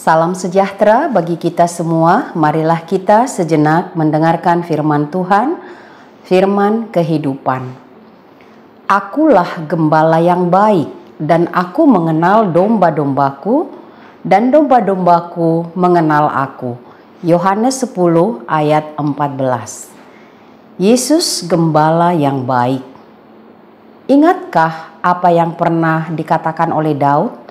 Salam sejahtera bagi kita semua. Marilah kita sejenak mendengarkan firman Tuhan, firman kehidupan. Akulah gembala yang baik, dan aku mengenal domba-dombaku, dan domba-dombaku mengenal aku. Yohanes 10 ayat 14. Yesus gembala yang baik. Ingatkah apa yang pernah dikatakan oleh Daud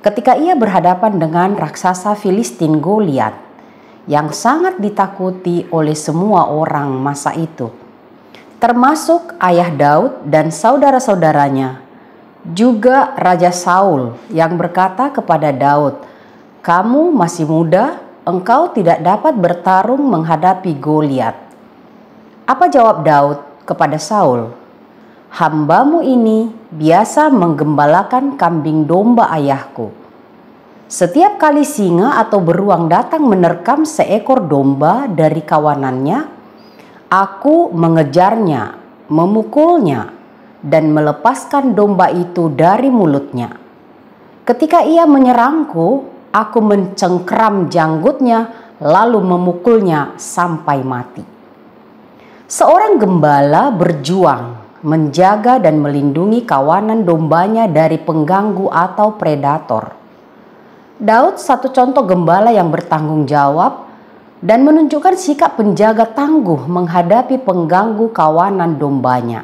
ketika ia berhadapan dengan raksasa Filistin Goliat yang sangat ditakuti oleh semua orang masa itu, termasuk ayah Daud dan saudara-saudaranya, juga Raja Saul yang berkata kepada Daud, "Kamu masih muda, engkau tidak dapat bertarung menghadapi Goliat." Apa jawab Daud kepada Saul? "Hambamu ini biasa menggembalakan kambing domba ayahku. Setiap kali singa atau beruang datang menerkam seekor domba dari kawanannya, aku mengejarnya, memukulnya, dan melepaskan domba itu dari mulutnya. Ketika ia menyerangku, aku mencengkeram janggutnya lalu memukulnya sampai mati." Seorang gembala berjuang menjaga dan melindungi kawanan dombanya dari pengganggu atau predator. Daud satu contoh gembala yang bertanggung jawab dan menunjukkan sikap penjaga tangguh menghadapi pengganggu kawanan dombanya.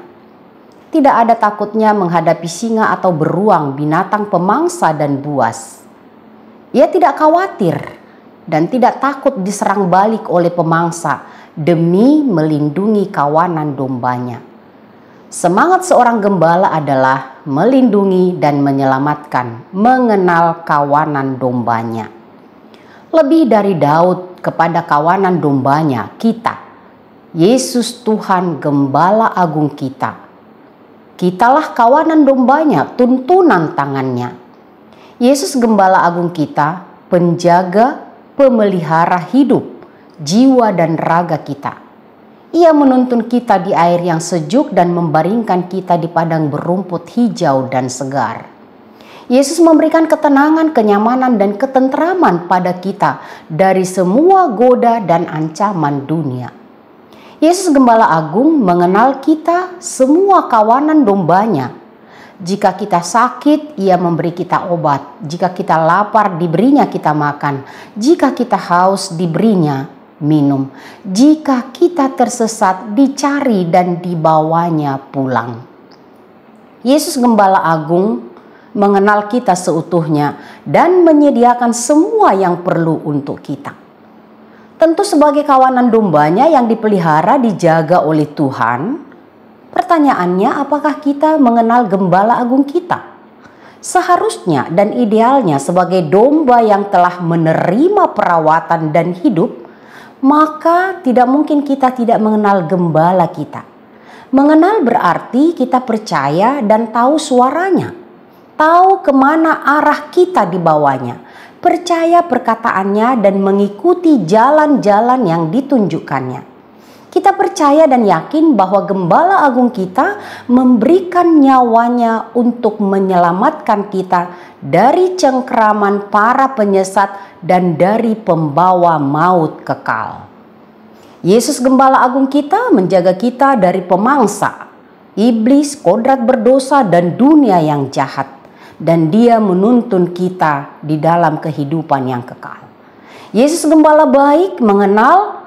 Tidak ada takutnya menghadapi singa atau beruang, binatang pemangsa dan buas. Ia tidak khawatir dan tidak takut diserang balik oleh pemangsa demi melindungi kawanan dombanya. Semangat seorang gembala adalah melindungi dan menyelamatkan, mengenal kawanan dombanya. Lebih dari Daud kepada kawanan dombanya, kita, Yesus Tuhan Gembala Agung kita. Kitalah kawanan dombanya, tuntunan tangannya. Yesus Gembala Agung kita, penjaga, pemelihara hidup, jiwa dan raga kita. Ia menuntun kita di air yang sejuk dan membaringkan kita di padang berumput hijau dan segar. Yesus memberikan ketenangan, kenyamanan, dan ketentraman pada kita dari semua goda dan ancaman dunia. Yesus Gembala Agung mengenal kita semua kawanan dombanya. Jika kita sakit, ia memberi kita obat. Jika kita lapar, diberinya kita makan. Jika kita haus, diberinya minum. Jika kita tersesat, dicari dan dibawanya pulang. Yesus Gembala Agung mengenal kita seutuhnya dan menyediakan semua yang perlu untuk kita. Tentu sebagai kawanan dombanya yang dipelihara, dijaga oleh Tuhan, pertanyaannya, apakah kita mengenal Gembala Agung kita? Seharusnya dan idealnya sebagai domba yang telah menerima perawatan dan hidup, maka tidak mungkin kita tidak mengenal gembala kita. Mengenal berarti kita percaya dan tahu suaranya, tahu kemana arah kita dibawanya, percaya perkataannya dan mengikuti jalan-jalan yang ditunjukkannya. Kita percaya dan yakin bahwa Gembala Agung kita memberikan nyawanya untuk menyelamatkan kita dari cengkeraman para penyesat dan dari pembawa maut kekal. Yesus Gembala Agung kita menjaga kita dari pemangsa, iblis, kodrat berdosa, dan dunia yang jahat. Dan dia menuntun kita di dalam kehidupan yang kekal. Yesus Gembala baik mengenal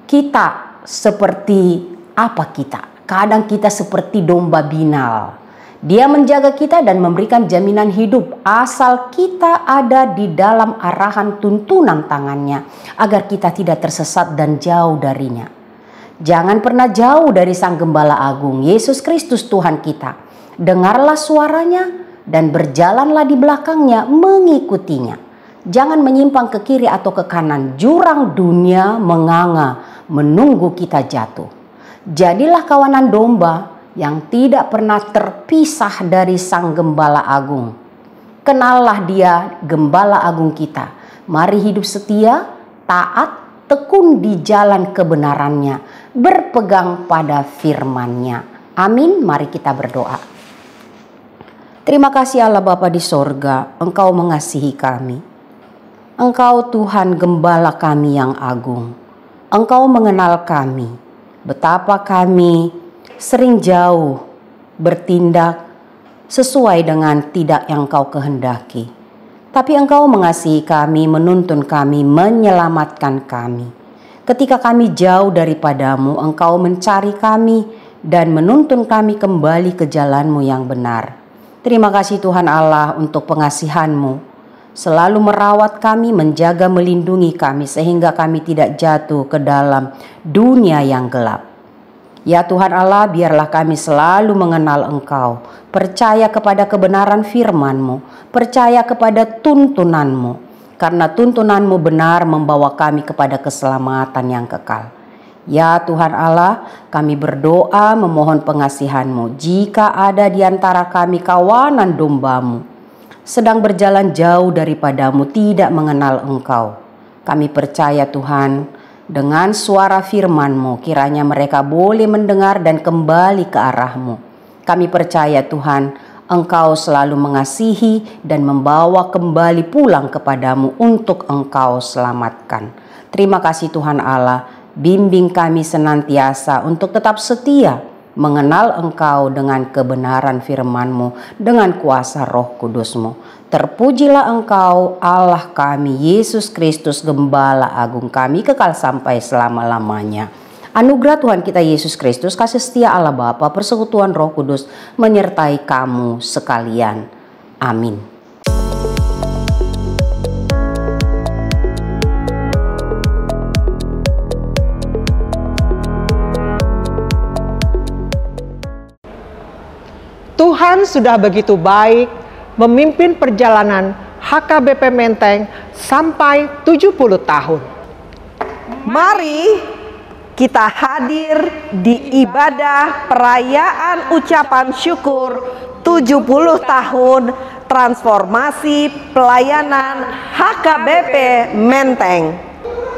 kita seperti apa kita. Kadang kita seperti domba binal. Dia menjaga kita dan memberikan jaminan hidup asal kita ada di dalam arahan tuntunan tangannya agar kita tidak tersesat dan jauh darinya. Jangan pernah jauh dari Sang Gembala Agung, Yesus Kristus Tuhan kita. Dengarlah suaranya dan berjalanlah di belakangnya mengikutinya. Jangan menyimpang ke kiri atau ke kanan. Jurang dunia menganga menunggu kita jatuh. Jadilah kawanan domba yang tidak pernah terpisah dari Sang Gembala Agung. Kenallah dia Gembala Agung kita. Mari hidup setia, taat, tekun di jalan kebenarannya, berpegang pada firman-Nya. Amin. Mari kita berdoa. Terima kasih Allah Bapa di sorga, Engkau mengasihi kami. Engkau Tuhan Gembala kami yang agung. Engkau mengenal kami, betapa kami sering jauh bertindak sesuai dengan tidak yang Engkau kehendaki. Tapi Engkau mengasihi kami, menuntun kami, menyelamatkan kami. Ketika kami jauh daripadamu, Engkau mencari kami dan menuntun kami kembali ke jalan-Mu yang benar. Terima kasih Tuhan Allah untuk pengasihan-Mu. Selalu merawat kami, menjaga, melindungi kami sehingga kami tidak jatuh ke dalam dunia yang gelap. Ya Tuhan Allah, biarlah kami selalu mengenal Engkau, percaya kepada kebenaran firman-Mu, percaya kepada tuntunan-Mu, karena tuntunan-Mu benar membawa kami kepada keselamatan yang kekal. Ya Tuhan Allah, kami berdoa memohon pengasihan-Mu. Jika ada di antara kami kawanan domba-Mu sedang berjalan jauh daripadamu, tidak mengenal Engkau, kami percaya Tuhan, dengan suara firman-Mu kiranya mereka boleh mendengar dan kembali ke arah-Mu. Kami percaya Tuhan, Engkau selalu mengasihi dan membawa kembali pulang kepadamu untuk Engkau selamatkan. Terima kasih Tuhan Allah, bimbing kami senantiasa untuk tetap setia mengenal Engkau dengan kebenaran firman-Mu, dengan kuasa Roh Kudus-Mu. Terpujilah Engkau Allah kami, Yesus Kristus Gembala Agung kami, kekal sampai selama-lamanya. Anugerah Tuhan kita Yesus Kristus, kasih setia Allah Bapa, persekutuan Roh Kudus menyertai kamu sekalian. Amin. Tuhan sudah begitu baik memimpin perjalanan HKBP Menteng sampai 70 tahun. Mari kita hadir di ibadah perayaan ucapan syukur 70 tahun transformasi pelayanan HKBP Menteng.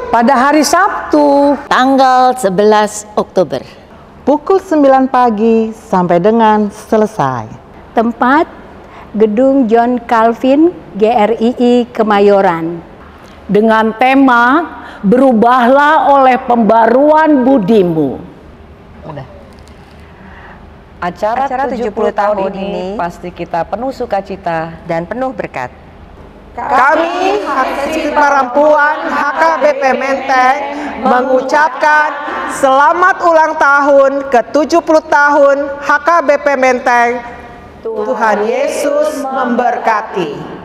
Pada hari Sabtu, tanggal 11 Oktober. Pukul 9 pagi sampai dengan selesai. Tempat Gedung John Calvin GRII Kemayoran. Dengan tema berubahlah oleh pembaruan budimu. Acara 70 tahun ini pasti kita penuh sukacita dan penuh berkat. Kami Haksi Perempuan HKBP Menteng mengucapkan selamat ulang tahun ke-70 tahun HKBP Menteng. Tuhan Yesus memberkati.